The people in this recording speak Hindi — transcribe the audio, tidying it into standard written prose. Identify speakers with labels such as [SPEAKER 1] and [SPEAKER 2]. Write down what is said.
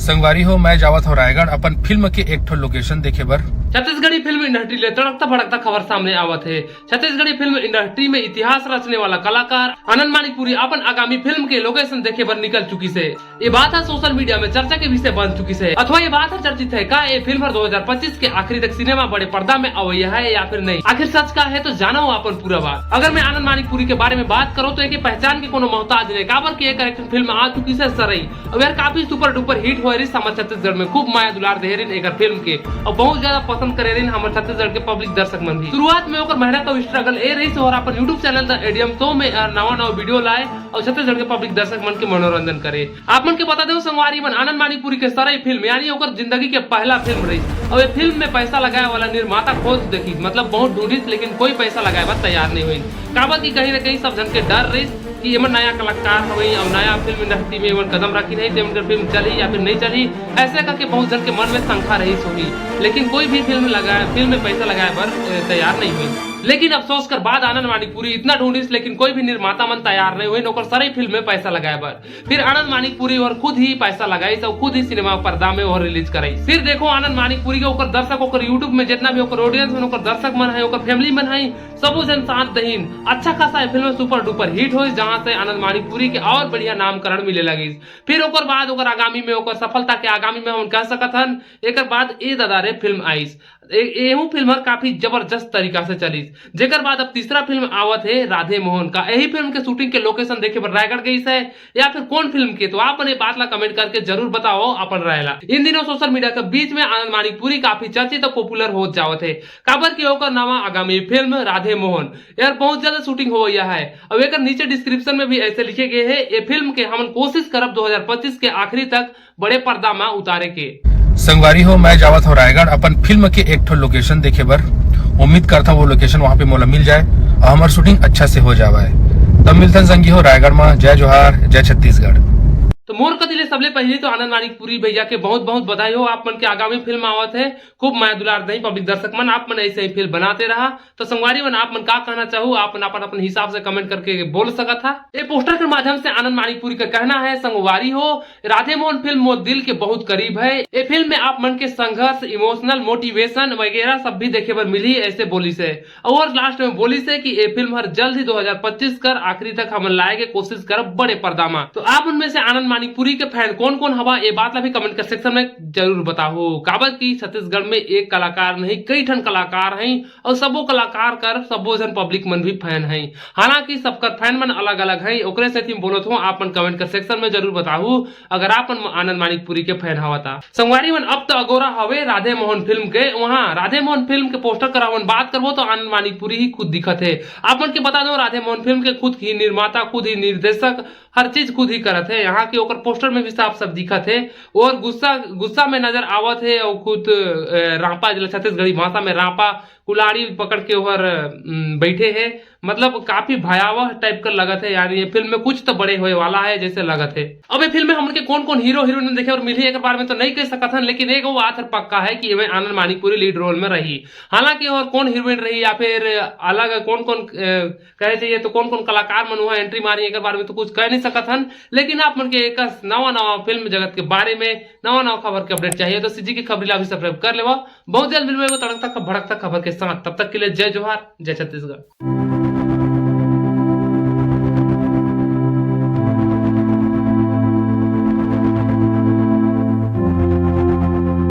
[SPEAKER 1] संगवारी हो मैं जावत हो रायगढ़ अपन फिल्म के एक ठो लोकेशन देखे बर।
[SPEAKER 2] छत्तीसगढ़ी फिल्म इंडस्ट्री ले तड़कता भड़कता खबर सामने आवत है। छत्तीसगढ़ी फिल्म इंडस्ट्री में इतिहास रचने वाला कलाकार आनंद मानिकपुरी अपन आगामी फिल्म के लोकेशन देखे बर निकल चुकी से। ये बात है सोशल मीडिया में चर्चा के विषय बन चुकी है, अथवा ये बात है चर्चित है का ये फिल्म 2025 के आखिरी तक सिनेमा बड़े पर्दा में अवैया है या फिर नहीं। आखिर सच का है तो जाना हो अपन पूरा बात। अगर मैं आनंद मानिकपुरी के बारे में बात करूँ तो एक पहचान के कोनो मोहताज नहीं, काबर की एक करेक्टर फिल्म आ चुकी है सरई और यार काफी सुपर डुपर हिट हो रही हमारे छत्तीसगढ़ में। खूब माया दुलार दे रही एक फिल्म के और बहुत ज्यादा पसंद करे रही हमारे छत्तीसगढ़ के पब्लिक दर्शक मन भी। शुरुआत में ओकर मेहनत और स्ट्रगल ए रही और अपन YouTube channel the ADM show में नवा वीडियो लाए और छत्तीसगढ़ के पब्लिक दर्शक मन के मनोरंजन करे। आप मन के बता दो संगवारी मन आनंद मानिकपुरी के सरई फिल्म यानी ओकर जिंदगी के पहला फिल्म रही और ये फिल्म में पैसा लगाए वाला निर्माता खोज देखी, मतलब बहुत ढूंढी लेकिन कोई पैसा लगाए बात तैयार नहीं हुई। काबर की कहीं न कहीं सब जन के डर रही कि एमन नया कलाकार हुई और नया फिल्म इंडस्ट्री में एमन कदम रखी नहीं तो फिल्म चली या फिर नहीं चली, ऐसे करके बहुत जन के मन में शंका रही होगी। लेकिन कोई भी फिल्म में पैसा लगाए पर तैयार नहीं हुई। लेकिन अफसोस कर बाद आनंद मानिकपुरी इतना ढूंढिस लेकिन कोई भी निर्माता मन तैयार नहीं हुई नौकर सारी फिल्म में पैसा लगाए बर। फिर आनंद मानिकपुरी और खुद ही पैसा लगाई और खुद ही सिनेमा पर्दा में और रिलीज कराई। फिर देखो आनंद मानिकपुरी के ओकर दर्शक ओकर यूट्यूब में जितना भी ओकर ऑडियंस में ओकर दर्शक मन है ओकर फैमिली मन है सब जन साथ दहीन अच्छा खासा फिल्म सुपर डुपर हिट हो, जहां से आनंद मानिकपुरी के और बढ़िया नामकरण मिले लगी। फिर ओकर बाद ओकर आगामी में ओकर सफलता के आगामी में हम कह सकत हन एक बाद ए दादारे फिल्म आईस। एहू फिल्म काफी जबरदस्त तरीका से चली। जेकर बाद अब तीसरा फिल्म आवत है राधे मोहन का। यही फिल्म के शूटिंग के लोकेशन देखे पर रायगढ़ गई है या फिर कौन फिल्म के, तो आप अपने बात ला कमेंट करके जरूर बताओ अपन रायला। इन दिनों सोशल मीडिया के बीच में आनंद मानिकपुरी काफी चर्चित और पॉपुलर हो जावत है। काबर की होकर नामा आगामी फिल्म राधे मोहन यार बहुत ज्यादा शूटिंग हो गया है। अब एक नीचे डिस्क्रिप्शन में भी ऐसे लिखे गए है ये फिल्म के हम कोशिश करब 2025 के आखिरी तक बड़े पर्दा में उतारे के।
[SPEAKER 1] संगवारी हो मैं जावत हो रायगढ़ अपन फिल्म के एक ठो लोकेशन देखे बर। उम्मीद करता वो लोकेशन वहाँ पे मोला मिल जाए और हमार शूटिंग अच्छा से हो जावे। तब मिलते संगी हो रायगढ़ में। जय जोहार, जय छत्तीसगढ़।
[SPEAKER 2] तो मोर कतिले सबले पहले तो आनंद मानिकपुरी भैया के बहुत बहुत बधाई हो। आप मन के आगामी फिल्म आवत है, खूब माया दुलार दही पब्लिक दर्शक मन आप मन ऐसे ही फिल्म बनाते रहा। तो संगवारी मन आप मन का कहना चाहो आप अपन हिसाब से कमेंट करके बोल सकत था। ये पोस्टर के माध्यम से आनंद मानिकपुरी का कहना है संगवारी हो राधे मोहन फिल्म मोर दिल के बहुत करीब है। ये फिल्म में आप मन के संघर्ष इमोशनल मोटिवेशन वगैरह सब भी देखे बर मिली ऐसे बोली से। और लास्ट में बोली से कि ये फिल्म हर जल्द ही 2025 कर आखिरी तक हम लाए के कोशिश कर बड़े पर्दा में। तो आप उनमें से आनंद मानिकपुरी के फैन कौन कौन हवा ये बात ला भी कमेंट कर सेक्शन में जरूर बताओ। काबर की छत्तीसगढ़ में एक कलाकार नहीं कई ठन कलाकार हैं और सबो कलाकार कर सबो जन पब्लिक मन भी फैन हैं। हालांकि सबका फैन मन अलग अलग है ओकरे से बोलत हूँ आप मन कमेंट कर सेक्शन में जरूर बताओ अगर आप आनंद मानिकपुरी के फैन हवा था। संगवारी मन अब तो अगोरा हवे राधे मोहन फिल्म के। वहाँ राधे मोहन फिल्म के पोस्टर करावन बात करबो तो आनंद मानिकपुरी ही खुद दिखत है। आप मन के बता दो राधे मोहन फिल्म के खुद ही निर्माता खुद ही निर्देशक हर चीज खुद ही करत है। यहाँ के ओकर पोस्टर में भी साफ सब दिखत है और गुस्सा में नजर आवत है और खुद रापा छत्तीसगढ़ी भाषा में रापा कुलाड़ी पकड़ के ओहर बैठे है, मतलब काफी भयावह टाइप का लगत है। यार ये फिल्म में कुछ तो बड़े होए वाला है जैसे लगत है। अब ये फिल्म में हम कौन कौन हीरो हीरोइन देखे और मिली एक बार में तो नहीं कह सकत हन, लेकिन एक बात पक्का है कि इसमें आनंद मानिकपुरी लीड रोल में रही। हालांकि और कौन हीरोइन रही या फिर अलग कौन कौन कहे चाहिए तो कौन कौन कलाकार मन हुआ एंट्री मारी एक बार में तो कुछ कह नहीं सकत हन। लेकिन आप मन के एक नवा फिल्म जगत के बारे में नवा खबर के अपडेट चाहिए तो सीजी की खबरी ला भी सब्सक्राइब कर लेवा। बहुत जल्द मिलवे तड़कता भड़कता खबर के साथ। तब तक के लिए जय जोहार, जय छत्तीसगढ़।